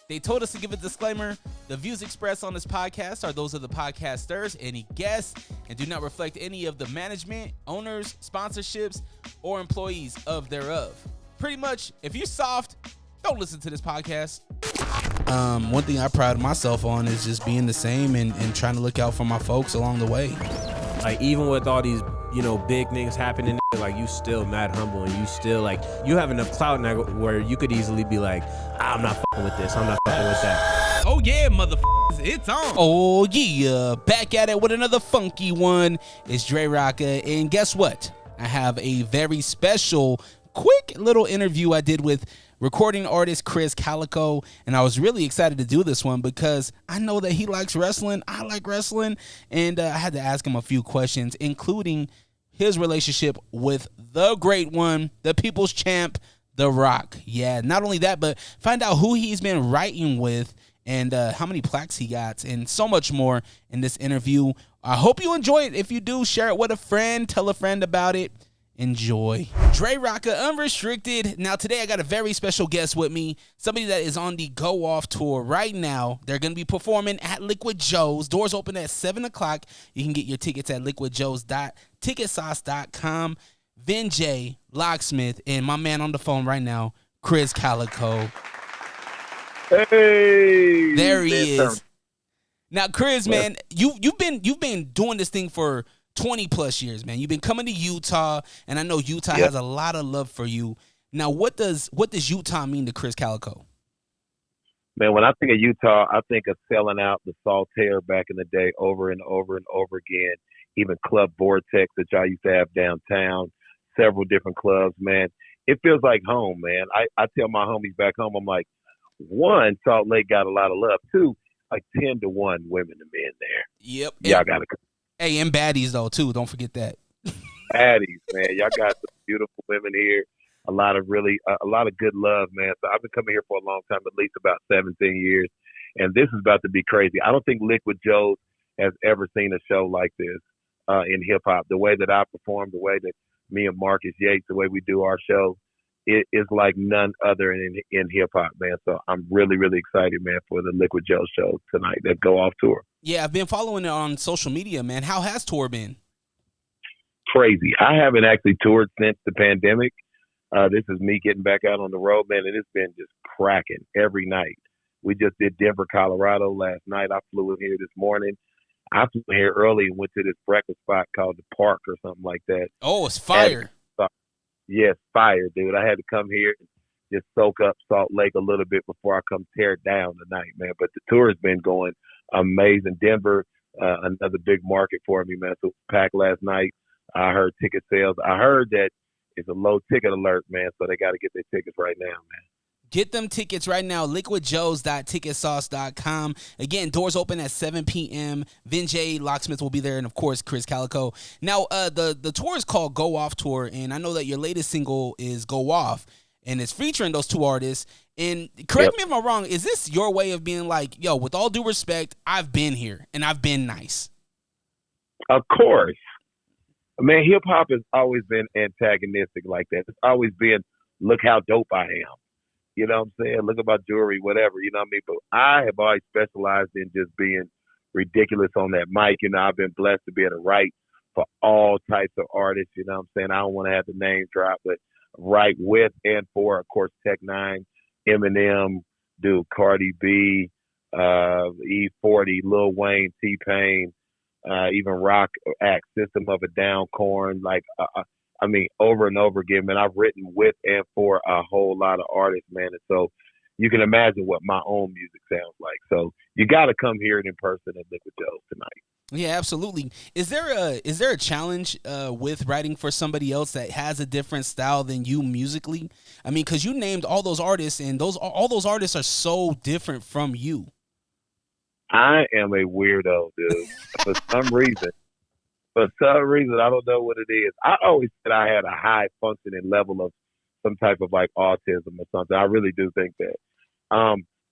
They told us to give a disclaimer. The views expressed on this podcast are those of the podcasters, any guests, and do not reflect any of the management, owners, sponsorships, or employees of thereof. Pretty much, if you're soft, don't listen to this podcast. One thing I pride myself on is just being the same and trying to look out for my folks along the way. Like, even with all these, big things happening, like, you still mad humble, and you still, like, you have enough clout now where you could easily be like, I'm not fucking with this, I'm not fucking with that. Oh yeah, motherfuckers, it's on. Oh yeah, back at it with another funky one. It's DreRawka, and guess what? I have a very special, quick little interview I did with recording artist Krizz Kaliko, and I was really excited to do this one because I know that he likes wrestling, I like wrestling, and I had to ask him a few questions, including his relationship with the great one, the people's champ, The Rock. Yeah, not only that, but find out who he's been writing with and how many plaques he got, and so much more in this interview. I hope you enjoy it. If you do, share it with a friend, tell a friend about it. Enjoy. DreRawka Unrestricted. Now today I got a very special guest with me, somebody that is on the Go Off tour right now. They're going to be performing at Liquid Joe's. Doors open at 7 o'clock. You can get your tickets at liquidjoes.ticketsauce.com. Vin J, Locksmith, and my man on the phone right now, Krizz Kaliko. Hey, there he is. Now, Krizz, man, you've been doing this thing for 20 plus years, man. You've been coming to Utah, and I know Utah has a lot of love for you. Now, what does Utah mean to Krizz Kaliko? Man, when I think of Utah, I think of selling out the Saltaire back in the day over and over and over again. Even Club Vortex that y'all used to have downtown, several different clubs, man. It feels like home, man. I tell my homies back home, I'm like, one, Salt Lake got a lot of love. Two, like 10 to 1 women and men there. Yep. Y'all got to come. Hey, and baddies, though, too. Don't forget that. Baddies, man. Y'all got some beautiful women here. A lot of good love, man. So I've been coming here for a long time, at least about 17 years. And this is about to be crazy. I don't think Liquid Joe's has ever seen a show like this in hip-hop. The way that I perform, the way that me and Marcus Yates, the way we do our show, it is like none other in hip-hop, man. So I'm really, really excited, man, for the Liquid Joe show tonight that Go Off tour. Yeah, I've been following it on social media, man. How has tour been? Crazy. I haven't actually toured since the pandemic. This is me getting back out on the road, man, and it's been just cracking every night. We just did Denver, Colorado last night. I flew in here this morning. I flew in here early and went to this breakfast spot called The Park or something like that. Oh, it's fire. Yes, fire, dude. I had to come here and just soak up Salt Lake a little bit before I come tear it down tonight, man. But the tour has been going amazing. Denver, another big market for me, man. So it was packed last night. I heard ticket sales. I heard that it's a low ticket alert, man, so they got to get their tickets right now, man. Get them tickets right now, liquidjoes.ticketsauce.com. Again, doors open at 7 p.m. Vin J, Locksmith will be there, and, of course, Krizz Kaliko. Now, the tour is called Go Off Tour, and I know that your latest single is Go Off, and it's featuring those two artists. And correct me if I'm wrong, is this your way of being like, yo, with all due respect, I've been here, and I've been nice? Of course. Man, hip-hop has always been antagonistic like that. It's always been, look how dope I am. You know what I'm saying? Look at my jewelry, whatever, you know what I mean? But I have always specialized in just being ridiculous on that mic. You know, I've been blessed to be able to write for all types of artists, you know what I'm saying? I don't want to have the name drop, but write with and for, of course, Tech Nine, Eminem, dude, Cardi B, E40, Lil Wayne, T-Pain, even Rock Act, System of a Down, Korn, like, I mean, over and over again, man. I've written with and for a whole lot of artists, man. And so you can imagine what my own music sounds like. So you got to come hear it in person at Liquid Joe's tonight. Yeah, absolutely. Is there a challenge with writing for somebody else that has a different style than you musically? I mean, because you named all those artists, and all those artists are so different from you. I am a weirdo, dude. For some reason, I don't know what it is. I always said I had a high functioning level of some type of like autism or something. I really do think that.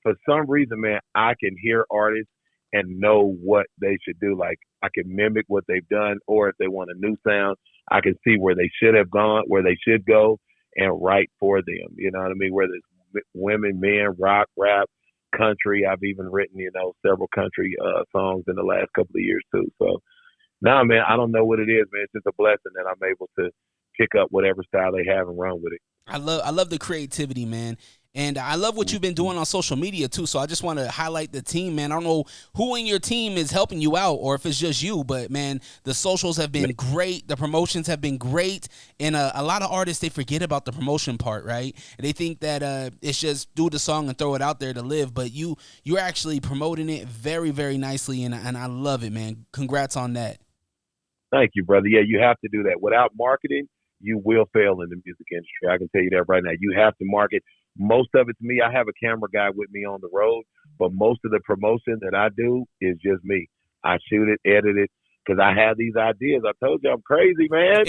For some reason, man, I can hear artists and know what they should do. Like I can mimic what they've done, or if they want a new sound, I can see where they should have gone, where they should go, and write for them. You know what I mean? Whether it's women, men, rock, rap, country. I've even written, several country songs in the last couple of years too. So now, man, I don't know what it is, man. It's just a blessing that I'm able to pick up whatever style they have and run with it. I love the creativity, man. And I love what you've been doing on social media, too. So I just want to highlight the team, man. I don't know who in your team is helping you out or if it's just you. But, man, the socials have been great. The promotions have been great. And a lot of artists, they forget about the promotion part, right? They think that it's just do the song and throw it out there to live. But you're actually promoting it very, very nicely. And I love it, man. Congrats on that. Thank you, brother. Yeah, you have to do that. Without marketing, you will fail in the music industry. I can tell you that right now. You have to market. Most of it's me. I have a camera guy with me on the road, but most of the promotion that I do is just me. I shoot it, edit it, because I have these ideas. I told you I'm crazy, man.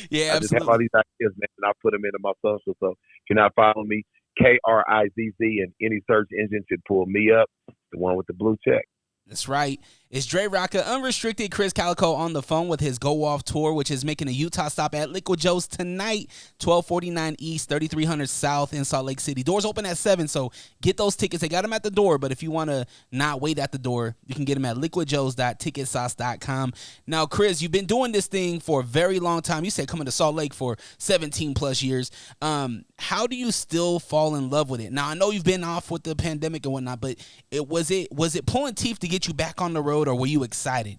Yeah, I just have all these ideas, man, and I put them into my social. So if you're not following me, Krizz, and any search engine should pull me up, the one with the blue check. That's right. It's DreRawka, Unrestricted, Krizz Kaliko on the phone with his Go Off tour, which is making a Utah stop at Liquid Joe's tonight, 1249 East, 3300 South in Salt Lake City. Doors open at 7, so get those tickets. They got them at the door, but if you want to not wait at the door, you can get them at liquidjoes.ticketsauce.com. Now, Krizz, you've been doing this thing for a very long time. You said coming to Salt Lake for 17 plus years. How do you still fall in love with it? Now, I know you've been off with the pandemic and whatnot, but was it pulling teeth to get you back on the road, or were you excited?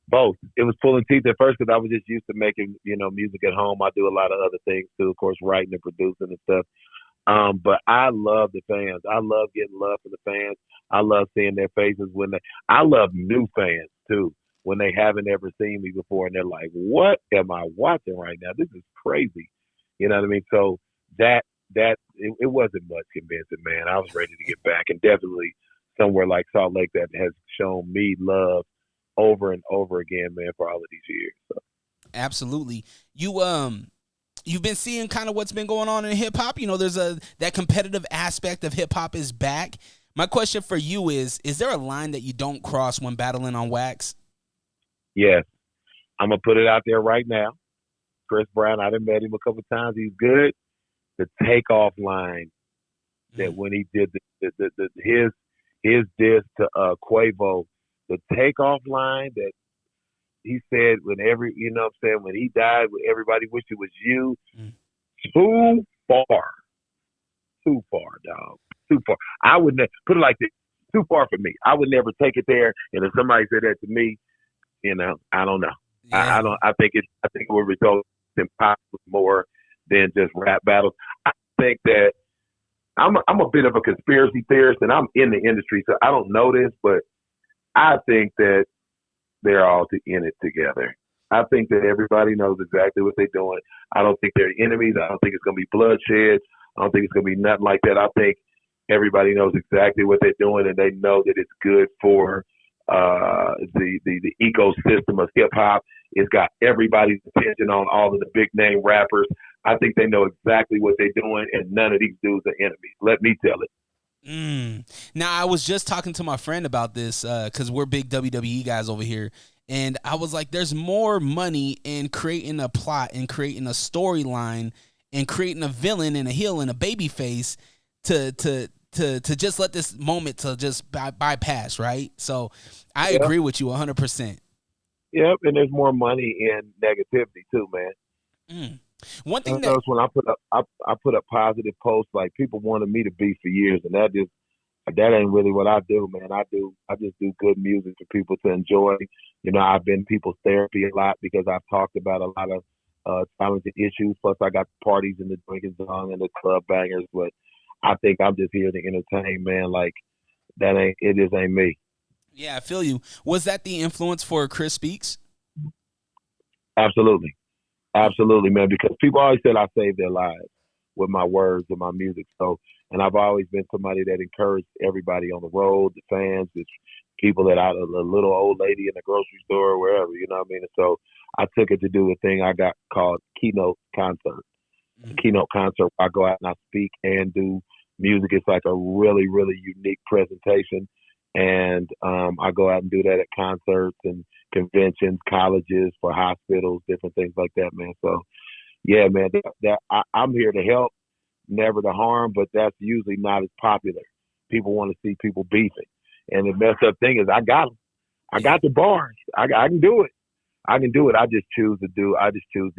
Both. It was pulling teeth at first because I was just used to making, music at home. I do a lot of other things too, of course, writing and producing and stuff. But I love the fans. I love getting love from the fans. I love seeing their faces I love new fans too, when they haven't ever seen me before and they're like, what am I watching right now? This is crazy. You know what I mean? So it wasn't much convincing, man. I was ready to get back, and definitely somewhere like Salt Lake that has shown me love over and over again, man, for all of these years. So. Absolutely. You've been seeing kind of what's been going on in hip hop. There's that competitive aspect of hip hop is back. My question for you is there a line that you don't cross when battling on wax? Yes. I'm going to put it out there right now. Chris Brown, I done met him a couple of times. He's good. The takeoff line that when he did his diss to Quavo, the takeoff line that he said when he died, everybody wished it was you. Too far, dog. Too far. I would put it like this: too far for me. I would never take it there. And if somebody said that to me, I don't know. Yeah. I think it would result in possibly more than just rap battles. I think that I'm a bit of a conspiracy theorist, and I'm in the industry, so I don't know this, but I think that they're all in it together. I think that everybody knows exactly what they're doing. I don't think they're enemies. I don't think it's going to be bloodshed. I don't think it's going to be nothing like that. I think everybody knows exactly what they're doing, and they know that it's good for the ecosystem of hip hop. It's got everybody's attention on all of the big name rappers. I think they know exactly what they're doing, and none of these dudes are enemies. Let me tell it. Now, I was just talking to my friend about this because we're big WWE guys over here. And I was like, there's more money in creating a plot and creating a storyline and creating a villain and a heel and a baby face to just let this moment to just bypass, right? So I agree with you 100%. Yep, and there's more money in negativity too, man. One thing that when I put up positive posts, like people wanted me to be for years, and that ain't really what I do, man. I just do good music for people to enjoy. I've been people's therapy a lot because I've talked about a lot of talented issues. Plus, I got parties in the drinking zone and the club bangers. But I think I'm just here to entertain, man. Like it just ain't me. Yeah, I feel you. Was that the influence for Chris Speaks? Absolutely. Absolutely, man, because people always said I saved their lives with my words and my music. So, and I've always been somebody that encouraged everybody on the road, the fans, the people that a little old lady in the grocery store or wherever, you know what I mean? And so I took it to do a thing I got called Keynote Concert. Keynote Concert, I go out and I speak and do music. It's like a really, really unique presentation. And I go out and do that at concerts and conventions, colleges, for hospitals, different things like that, man. So, yeah, man, I'm here to help, never to harm, but that's usually not as popular. People want to see people beefing. And the messed up thing is I got them. I got the bars. I can do it. I can do it. I just choose to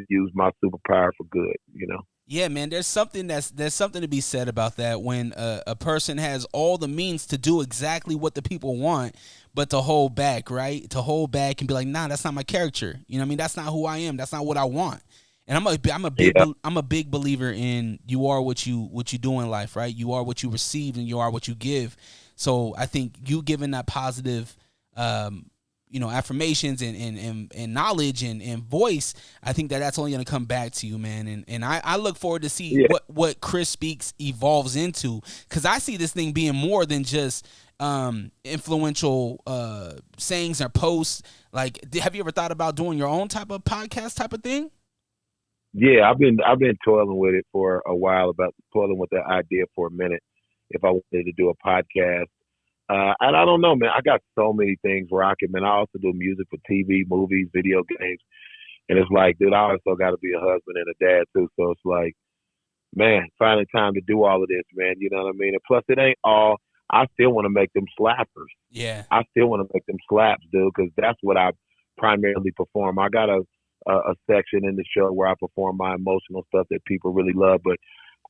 use my superpower for good, you know? Yeah, man, there's something to be said about that when a person has all the means to do exactly what the people want, but to hold back, right? To hold back and be like, nah, that's not my character. You know what I mean? That's not who I am. That's not what I want. And I'm a big believer in you are what you do in life, right? You are what you receive and you are what you give. So I think you giving that positive affirmations and knowledge and voice, I think that's only going to come back to you, man. And I look forward to see what Chris Speaks evolves into, because I see this thing being more than just influential sayings or posts. Like, have you ever thought about doing your own type of podcast type of thing? Yeah, I've been toiling with it for a while, toiling with that idea for a minute. If I wanted to do a podcast. And I don't know, man. I got so many things rocking, man. I also do music for TV, movies, video games. And it's like, dude, I also got to be a husband and a dad, too. So it's like, man, finding time to do all of this, man. You know what I mean? And plus, it ain't all. I still want to make them slappers. Yeah. I still want to make them slaps, dude, because that's what I primarily perform. I got a section in the show where I perform my emotional stuff that people really love, but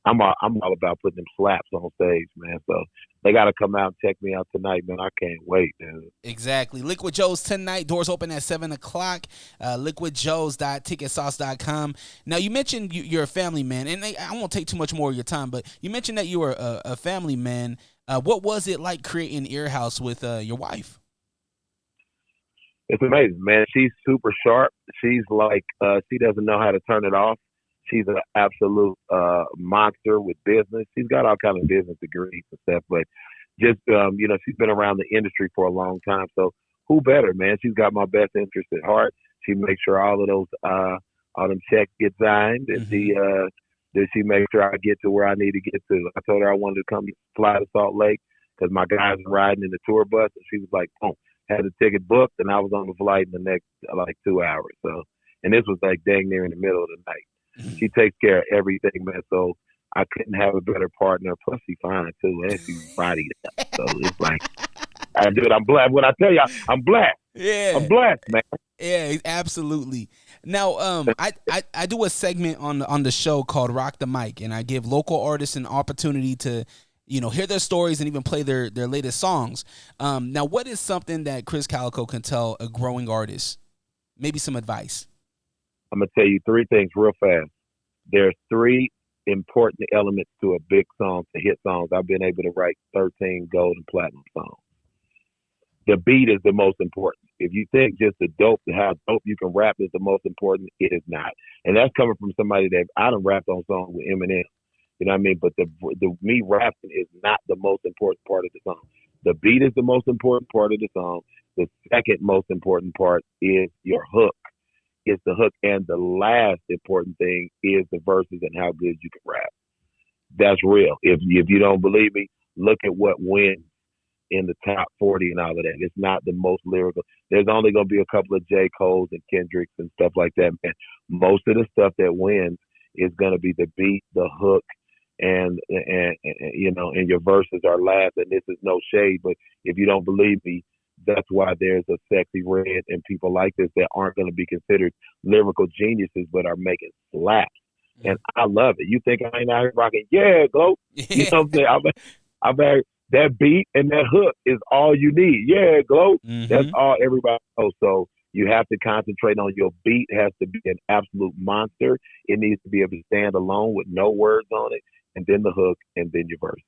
I'm all about putting them slaps on stage, man. So they got to come out and check me out tonight, man. I can't wait, man. Exactly. Liquid Joe's tonight. Doors open at 7 o'clock. LiquidJoes.ticketsauce.com. Now, you mentioned you're a family man, and I won't take too much more of your time, but you mentioned that you were a family man. What was it like creating Earhouse with your wife? It's amazing, man. She's super sharp. She's like, she doesn't know how to turn it off. She's an absolute monster with business. She's got all kinds of business degrees and stuff, but just, she's been around the industry for a long time. So who better, man? She's got my best interest at heart. She makes sure all of those, all them checks get signed, and she makes sure I get to where I need to get to. I told her I wanted to come fly to Salt Lake because my guys were riding in the tour bus, and she was like, boom, had the ticket booked, and I was on the flight in the next, 2 hours. So, and this was like dang near in the middle of the night. She takes care of everything, man. So I couldn't have a better partner. Plus, she's fine too, and she's body. So it's like, dude, I'm blessed. When I tell you, I'm blessed. Yeah, I'm blessed, man. Yeah, absolutely. Now, I do a segment on the show called Rock the Mic, and I give local artists an opportunity to, hear their stories and even play their latest songs. Now, what is something that Krizz Kaliko can tell a growing artist? Maybe some advice. I'm going to tell you 3 things real fast. There's 3 important elements to a big song, to hit songs. I've been able to write 13 gold and platinum songs. The beat is the most important. If you think just how dope you can rap is the most important, it is not. And that's coming from somebody that I done rapped on songs with Eminem. You know what I mean? But the me rapping is not the most important part of the song. The beat is the most important part of the song. The second most important part is your hook. It's the hook, and the last important thing is the verses and how good you can rap. That's real. If you don't believe me, look at what wins in the top 40 and all of that. It's not the most lyrical. There's only going to be a couple of J. Cole's and Kendricks and stuff like that, man. Most of the stuff that wins is going to be the beat, the hook, and your verses are last. And this is no shade, but if you don't believe me, that's why there's a Sexy Red and people like this that aren't going to be considered lyrical geniuses, but are making slaps. And I love it. You think I ain't out here rocking? Yeah, Glow. You know what I'm saying? I'm that beat and that hook is all you need. Yeah, Glow. Mm-hmm. That's all everybody knows. So you have to concentrate on your beat. It has to be an absolute monster. It needs to be able to stand alone with no words on it, and then the hook, and then your verse.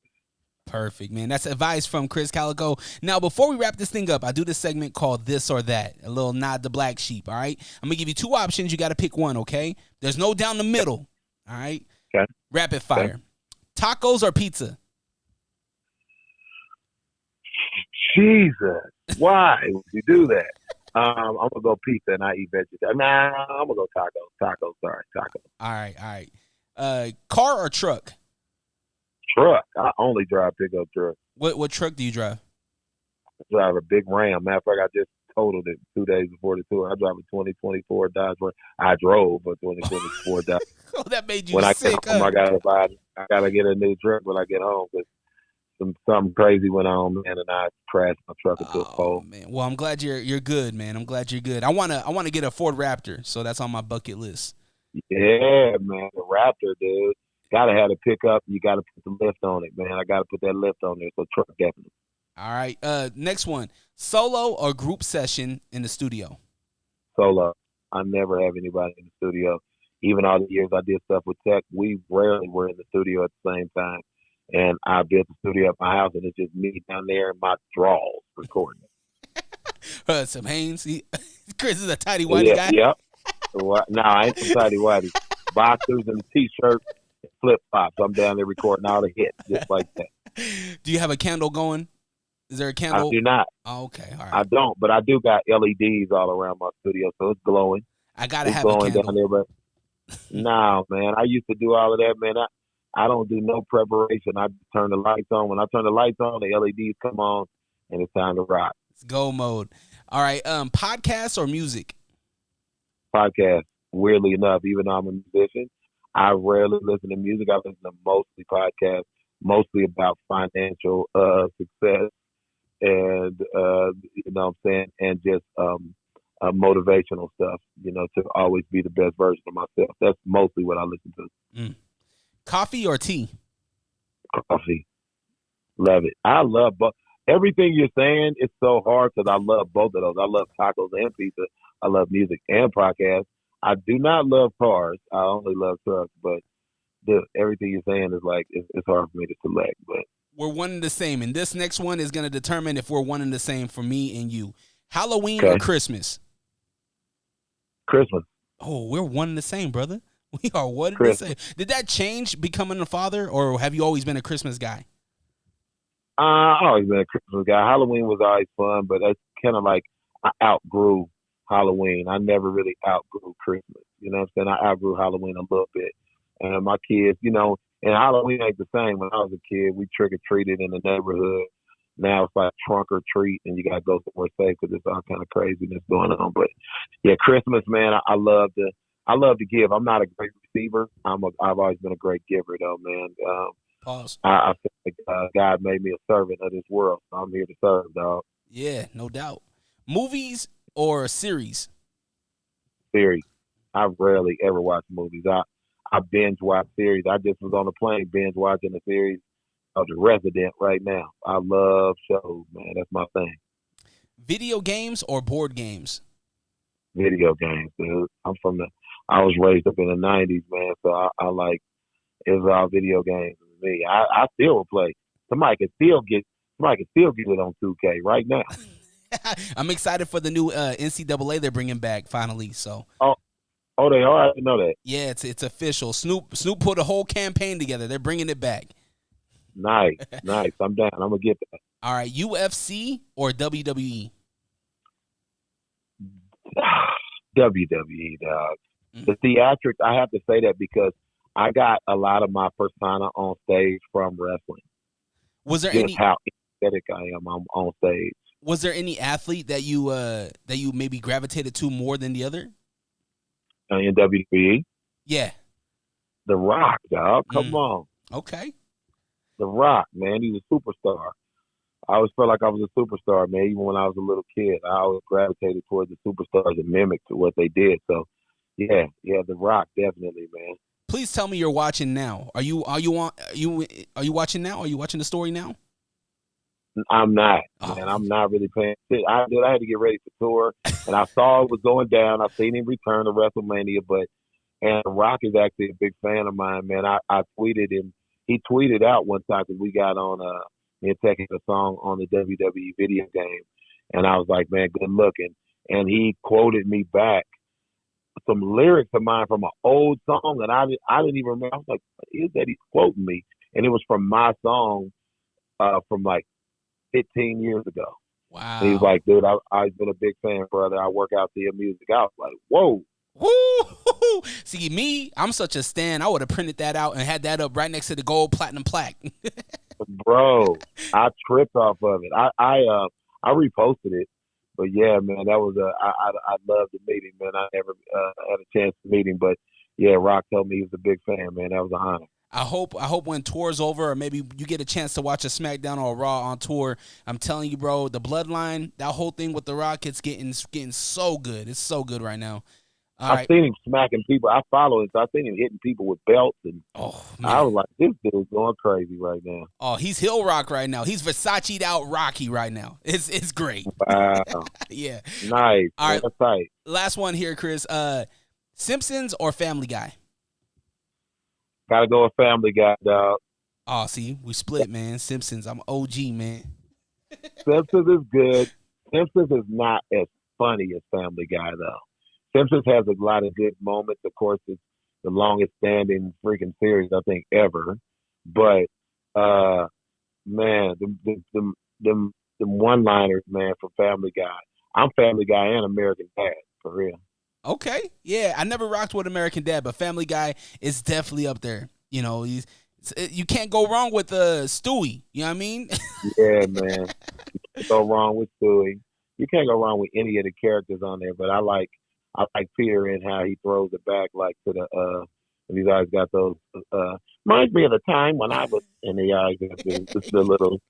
Perfect, man. That's advice from Krizz Kaliko. Now, before we wrap this thing up, I do this segment called This or That, a little nod to Black Sheep, all right? I'm going to give you 2 options. You got to pick one, okay? There's no down the middle, all right? Okay. Rapid fire. Okay. Tacos or pizza? Jesus. Why would you do that? I'm going to go pizza and I eat vegetables. Nah, I'm going to go tacos. Tacos, sorry. Tacos. All right. Car or truck? Truck. I only drive pickup truck. What truck do you drive? I drive a big Ram. Matter of fact, I just totaled it 2 days before the tour. I drive a 2024 Dodge Ram. I drove a 2024 Dodge. Oh, that made you when I sick. get home, I gotta get a new truck when I get home because something crazy went on, man, and I crashed my truck into a pole. Man. Well, I'm glad you're good, man. I'm glad you're good. I wanna get a Ford Raptor, so that's on my bucket list. Yeah, man, the Raptor, dude. Gotta have a pickup. You gotta put the lift on it, man. I gotta put that lift on there. So truck definitely. All right. Next one: solo or group session in the studio? Solo. I never have anybody in the studio. Even all the years I did stuff with Tech, we rarely were in the studio at the same time. And I built the studio at my house, and it's just me down there in my drawers recording it. Some Hanes. Chris is a tidy whitey guy. Yep. No, I ain't some tidy whitey. Boxers and a t-shirt, flip flops. I'm down there recording all the hits, just like that. Do you have a candle going? Is there a candle? I do not. Oh, okay, all right. I don't, but I do got LEDs all around my studio, so it's glowing. I gotta have a candle down there, but no, man. I used to do all of that, man. I don't do no preparation. I just turn the lights on. When I turn the lights on, the LEDs come on, and it's time to rock. It's go mode. All right. Podcasts or music? Podcast. Weirdly enough, even though I'm a musician, I rarely listen to music. I listen to mostly podcasts, mostly about financial success, and you know what I'm saying, and just motivational stuff. You know, to always be the best version of myself. That's mostly what I listen to. Coffee or tea? Coffee. Love it. I love both. Everything you're saying is so hard because I love both of those. I love tacos and pizza. I love music and podcasts. I do not love cars. I only love trucks. But everything you're saying is like, it's hard for me to select. But we're one and the same. And this next one is going to determine if we're one and the same for me and you. Halloween or Christmas? Christmas. Oh, we're one and the same, brother. We are one and the same. Did that change becoming a father, or have you always been a Christmas guy? I've always been a Christmas guy. Halloween was always fun, but it's kind of like I outgrew Halloween. I never really outgrew Christmas. You know what I'm saying? I outgrew Halloween a little bit. And my kids, you know, and Halloween ain't the same. When I was a kid, we trick-or-treated in the neighborhood. Now it's like trunk or treat, and you got to go somewhere safe because there's all kind of craziness going on. But, yeah, Christmas, man, I love to give. I'm not a great receiver. I've always been a great giver, though, man. Pause. I feel like God made me a servant of this world, so I'm here to serve, dog. Yeah, no doubt. Movies or series? Series. I rarely ever watch movies. I binge watch series. I just was on a plane binge watching a series of The Resident right now. I love shows, man. That's my thing. Video games or board games? Video games, dude. I was raised up in the 90s, man, so I like, it was all video games to me. I still will play. Somebody can still get it on 2K right now. I'm excited for the new NCAA they're bringing back finally. So. Oh, they are? I didn't know that. Yeah, it's official. Snoop put a whole campaign together. They're bringing it back. Nice. I'm down. I'm gonna get that. All right, UFC or WWE? WWE, dog. The theatrics, I have to say that because I got a lot of my persona on stage from wrestling. Was there just any how aesthetic I am on stage? Was there any athlete that you maybe gravitated to more than the other? In WWE? Yeah. The Rock, dog. Come on. Okay. The Rock, man. He's a superstar. I always felt like I was a superstar, man. Even when I was a little kid, I always gravitated towards the superstars and mimicked what they did. So, yeah, The Rock, definitely, man. Please tell me you're watching now. Are you watching now? Are you watching the story now? I'm not, man. I'm not really paying attention. I had to get ready for tour, and I saw it was going down. I seen him return to WrestleMania, and Rock is actually a big fan of mine, man. I tweeted him. He tweeted out one time because we got on me and Tech had a song on the WWE video game, and I was like, man, good looking. And he quoted me back some lyrics of mine from an old song, and I didn't even remember. I was like, what is that he's quoting me? And it was from my song from like 15 years ago. Wow. And he was like, dude, I've been a big fan, brother. I work out to your music. I was like, whoa. Woo! See, me, I'm such a stan. I would have printed that out and had that up right next to the gold platinum plaque. Bro, I tripped off of it. I reposted it. But yeah, man, that was I loved the meeting, man. I never had a chance to meet him, but yeah, Rock told me he was a big fan, man. That was an honor. I hope when tour's over, or maybe you get a chance to watch a SmackDown or a Raw on tour. I'm telling you, bro, the Bloodline, that whole thing with The Rock, it's getting so good. It's so good right now. I've seen him smacking people. I follow him, so I've seen him hitting people with belts, and I was like, this dude's going crazy right now. Oh, he's Hill Rock right now. He's Versace'd out Rocky right now. It's great. Wow. Yeah. Nice. All right. That's tight. Last one here, Chris. Simpsons or Family Guy? Gotta go with Family Guy, dog. Oh, see, we split, man. Simpsons. I'm OG, man. Simpsons is good. Simpsons is not as funny as Family Guy, though. Simpsons has a lot of good moments. Of course, it's the longest standing freaking series, I think, ever. But, man, the one-liners, man, from Family Guy. I'm Family Guy and American Dad, for real. Okay. Yeah, I never rocked with American Dad, but Family Guy is definitely up there. You know, you can't go wrong with Stewie. You know what I mean? Yeah, man. You can't go wrong with Stewie. You can't go wrong with any of the characters on there, but I like Peter and how he throws it back like to the you guys got those reminds me of the time when I was in the eyes the little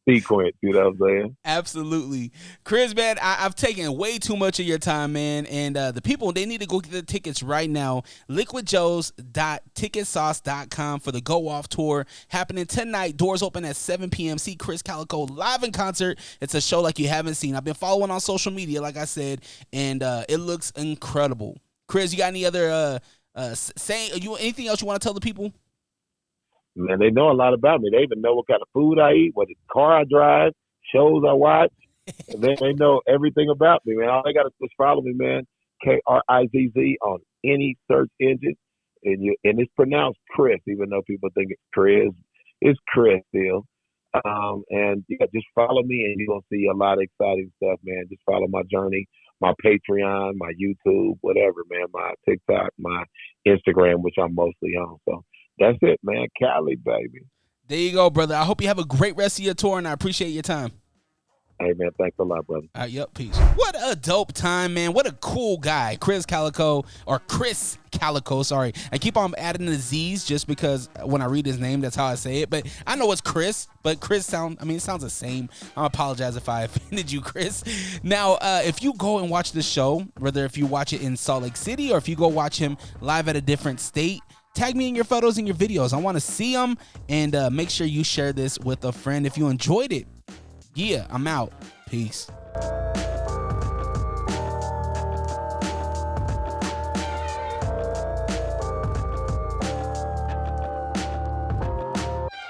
sequence, you know what I'm saying? Absolutely. Krizz, man, I've taken way too much of your time, man, and the people, they need to go get the tickets right now. liquidjoes.ticketsauce.com for the Go Off tour happening tonight. Doors open at 7 p.m. See Krizz Kaliko live in concert. It's a show like you haven't seen. I've been following on social media, like I said, and it looks incredible. Krizz, you got any other anything else you want to tell the people? Man, they know a lot about me. They even know what kind of food I eat, what car I drive, shows I watch. And then they know everything about me, man. All they got to do is follow me, man. Krizz on any search engine. And it's pronounced Chris, even though people think it's Krizz. It's Chris still. And yeah, just follow me and you're going to see a lot of exciting stuff, man. Just follow my journey, my Patreon, my YouTube, whatever, man, my TikTok, my Instagram, which I'm mostly on. So that's it, man. Cali, baby. There you go, brother. I hope you have a great rest of your tour, and I appreciate your time. Hey, man, thanks a lot, brother. All right, yep, peace. What a dope time, man. What a cool guy. Krizz Kaliko, sorry. I keep on adding the Z's just because when I read his name, that's how I say it. But I know it's Chris, but Chris it sounds the same. I apologize if I offended you, Chris. Now, if you go and watch the show, whether if you watch it in Salt Lake City or if you go watch him live at a different state, tag me in your photos and your videos. I want to see them, and make sure you share this with a friend if you enjoyed it. Yeah, I'm out. Peace.